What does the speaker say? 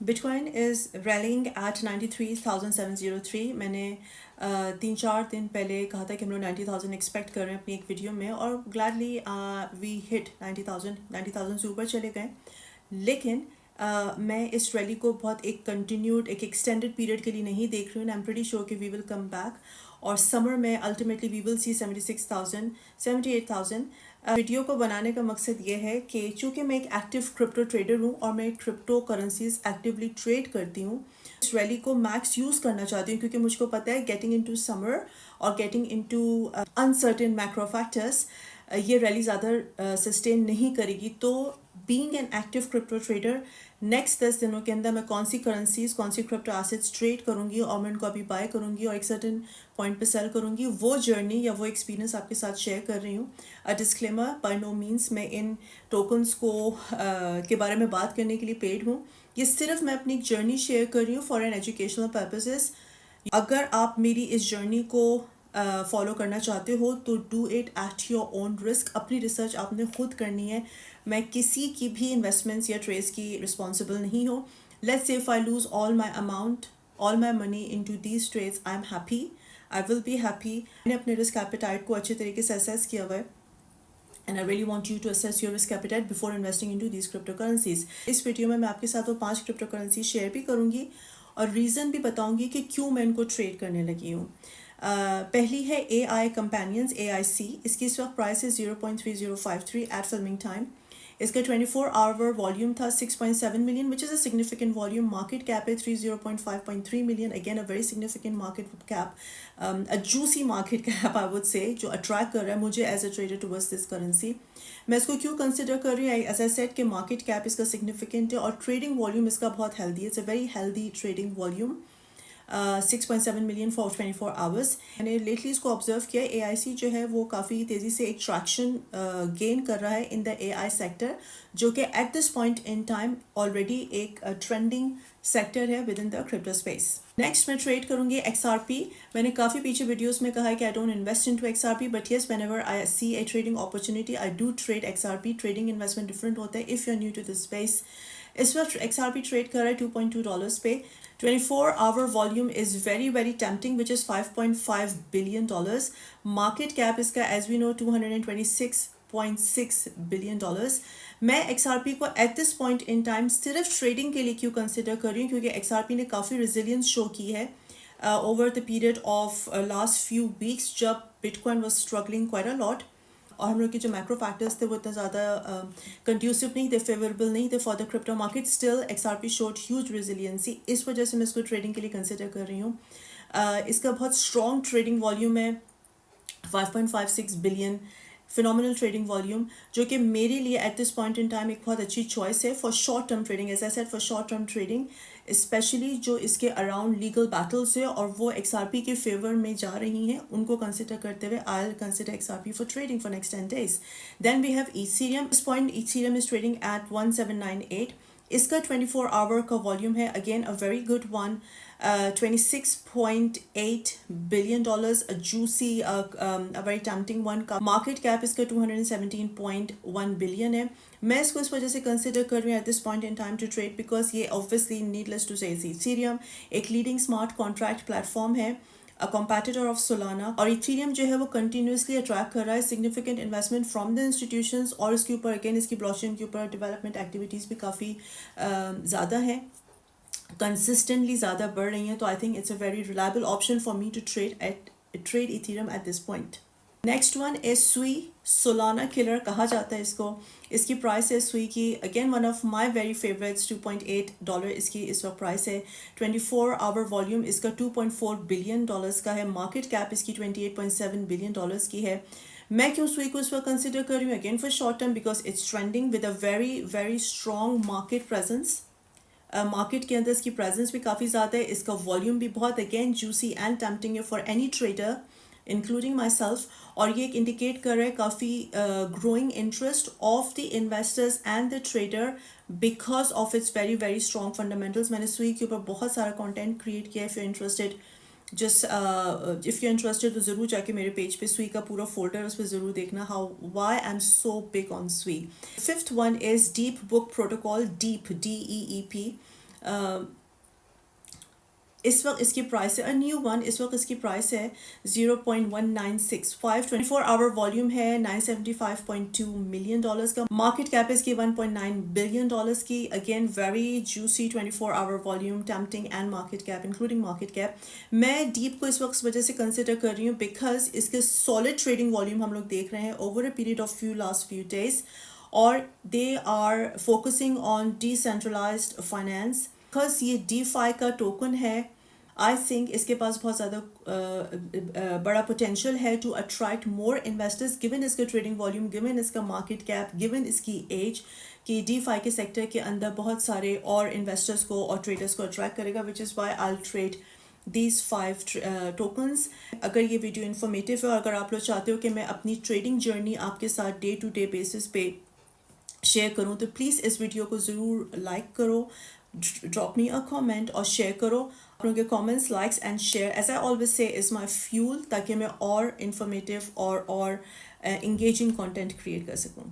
Bitcoin is rallying at 93,703. मैंने 3-4 दिन पहले कहा था कि हम लोग 90,000 एक्सपेक्ट कर रहे हैं अपनी एक वीडियो में, और ग्लैडली वी हिट 90,000 से ऊपर चले गए. लेकिन मैं इस रैली को बहुत एक कंटिन्यूड एक एक्सटेंडेड पीरियड के लिए नहीं देख रही हूँ. आई एम प्रीटी श्योर कि वी विल कम बैक, और समर में ultimately we will see 76,000 78,000. Video को बनाने का मकसद ये है कि चूँकि मैं एक एक्टिव क्रिप्टो ट्रेडर हूँ और मैं क्रिप्टो करेंसीज एक्टिवली ट्रेड करती हूँ, इस रैली को मैक्स यूज़ करना चाहती हूँ, क्योंकि मुझको पता है गेटिंग इनटू समर और getting into uncertain macro factors ये रैली ज़्यादा सस्टेन नहीं करेगी. तो being an active crypto trader, next 10 दिनों के अंदर मैं कौन सी करेंसीज कौन सी क्रिप्टो एसेट्स ट्रेड करूँगी और मैं उनको अभी बाय करूँगी और एक सर्टन पॉइंट पे सेल करूँगी, वो जर्नी या वो एक्सपीरियंस आपके साथ शेयर कर रही हूँ. डिस्क्लेमर, बाय नो मीन्स मैं इन टोकन्स को के बारे में बात करने के लिए पेड हूँ. ये सिर्फ मैं अपनी एक जर्नी शेयर कर रही हूँ फॉर एन एजुकेशनल पर्पसेस. अगर आप मेरी इस जर्नी को फॉलो करना चाहते हो तो do it at your own risk. अपनी रिसर्च आपने खुद करनी है. मैं किसी की भी इन्वेस्टमेंट्स या ट्रेड्स की रिस्पॉन्सिबल नहीं हूँ. Let's say if I lose all my amount, all my money into these trades, I am happy, I will be happy. मैंने अपने रिस्क एपेटाइट को अच्छे तरीके से असेस किया हुआ है, and I really want you to assess your risk appetite before investing into these cryptocurrencies. इस वीडियो में मैं आपके साथ वो 5 क्रिप्टो करेंसी शेयर भी करूँगी और रीज़न भी बताऊँगी कि क्यों मैं इनको ट्रेड करने लगी हूँ. पहली है AI कंपेनियंस, AIC. इसकी इस वक्त प्राइस है 0.3053 एट फिल्मिंग टाइम. इसका 24 आवर वॉल्यूम था 6.7 million, which is a significant volume. Market cap है 30.5.3 million, again a very significant market cap, a juicy market cap I would say, जो attract कर रहा है मुझे as a trader towards this currency. मैं इसको क्यों कंसिडर कर रही हूँ? एज आई सेड कि मार्केट कैप इसका सिग्निफिकेंट है और ट्रेडिंग वॉल्यूम इसका बहुत हेल्दी है. It's a very healthy trading volume. 6.7 million for 24 hours. मैंने लेटली इसको ऑब्जर्व किया. AIC जो है वो काफ़ी तेज़ी से एक ट्रैक्शन गेन कर रहा है इन द AI सेक्टर, जो कि eight this point in time already एक ट्रेंडिंग सेक्टर है with in the crypto space. Next मैं ट्रेड करूँगी XRP. मैंने काफ़ी पीछे वीडियोस में कहा है कि I don't invest in to XRP, but yes whenever I see a trading opportunity I do trade XRP. Trading investment different होता है if you are new to this space. इस वक्त XRP ट्रेड कर रहा है $2.2 पे. 24 hour volume is very very tempting, which is $5.5 billion. Market cap इसका as we know $226.6 billion. मैं XRP को at this point in time सिर्फ ट्रेडिंग के लिए क्यों कंसिडर कर रही हूँ? क्योंकि XRP ने काफ़ी रेजिलियंस शो की है over the period of last few weeks, जब bitcoin was struggling quite a lot और हम लोग के जो मैक्रो फैक्टर्स थे वो इतना ज़्यादा कंड्यूसिव नहीं थे, फेवरेबल नहीं थे for the crypto market. Still XRP showed huge resiliency. इस वजह से मैं इसको ट्रेडिंग के लिए कंसिडर कर रही हूँ. इसका बहुत स्ट्रॉन्ग ट्रेडिंग वॉल्यूम है, 5.56 बिलियन. फिनोमिनल ट्रेडिंग वॉल्यूम, जो कि मेरे लिए at this point in time एक बहुत अच्छी चॉइस है for short term trading. As I said, for short term trading, specially जो इसके अराउंड लीगल बैटल्स है और वो XRP के फेवर में जा रही हैं, उनको कंसिडर करते हुए I will consider XRP for trading for next 10 days. Then we have Ethereum. This point Ethereum is trading at 1798. इसका 24 आवर का वॉल्यूम है, again a very good one, $26.8 billion, a juicy, a very tempting one. का market cap इसका 217.1 billion है. मैं इसको इस वजह से कंसिडर कर रही हूँ at this point in time to trade, because ये obviously needless to say Ethereum एक लीडिंग स्मार्ट कॉन्ट्रैक्ट प्लेटफॉर्म है, a competitor of Solana, और Ethereum जो है वो continuously अट्रैक्ट कर रहा है significant investment from the institutions, और इसके ऊपर अगेन इसकी ब्लॉकचेन के ऊपर डेवलपमेंट एक्टिविटीज़ भी काफ़ी ज़्यादा है, कंसिस्टेंटली ज़्यादा बढ़ रही हैं. तो I think it's a very reliable option for me to trade Ethereum at this point. Next one is Sui. Solana killer कहा जाता है इसको. इसकी प्राइस है सुई की, again one of my very favourites, $2.8 इसकी इस वक्त प्राइस है. 24 आवर वॉल्यूम इसका $2.4 बिलियन का है. मार्केट कैप इसकी $28.7 बिलियन की है. मैं क्यों सुई को इस वक्त कंसिडर कर रही हूँ? Again for short term, because it's trending with a very very strong market presence. Market के अंदर इसकी प्रेजेंस भी काफ़ी ज़्यादा है, इसका वॉल्यूम भी बहुत अगेन जूसी एंड टेम्पटिंग है for any trader including my self. और ये एक इंडिकेट कर रहा है काफ़ी growing interest of the investors and the trader because of its very very strong fundamentals. मैंने सुई के ऊपर बहुत सारा कॉन्टेंट क्रिएट किया है. If you interested, just if you interested तो ज़रूर जाके मेरे पेज पे सुई का पूरा फोल्डर उस पर ज़रूर देखना, how why I am so big on Sui. Fifth one is DeepBook protocol. Deep, DEEP. اس وقت اس کی پرائس ہے نیو ون، اس وقت اس کی پرائس ہے 0.1965، 24 آور والیوم ہے 975.2 ملین ڈالرز کا، مارکیٹ کیپ اس کی 1.9 بلین ڈالرز کی، again very juicy 24 hour volume, tempting and market cap including market cap. میں ڈیپ کو اس وقت اس وجہ سے کنسیڈر کر رہی ہوں بیکاز اس کے سالڈ ٹریڈنگ والیوم ہم لوگ دیکھ رہے ہیں over a period of last few days, اور they are focusing on decentralised finance, because یہ ڈی فائی کا ٹوکن ہے۔ آئی تھنک اس کے پاس بہت زیادہ بڑا پوٹینشیل ہے to attract more investors given اس کا ٹریڈنگ والیوم، گیون اس کا مارکیٹ کیپ، گیون اس کی ایج، کہ ڈی فائی کے سیکٹر کے اندر بہت سارے اور انویسٹرز کو اور ٹریڈرز کو اٹریکٹ کرے گا، which is why I trade these 5 tokens. اگر یہ ویڈیو انفارمیٹیو ہے اور اگر آپ لوگ چاہتے ہو کہ میں اپنی ٹریڈنگ جرنی آپ کے ساتھ ڈے ٹو ڈے بیسس پہ شیئر کروں تو پلیز اس ویڈیو کو ضرور لائک کرو، ڈراپ می اے کامنٹ اور شیئر کرو۔ آپ لوگوں کے comments, likes and share as I always say is my fuel, تاکہ میں اور انفارمیٹیو اور انگیجنگ کانٹینٹ کریٹ کر سکوں۔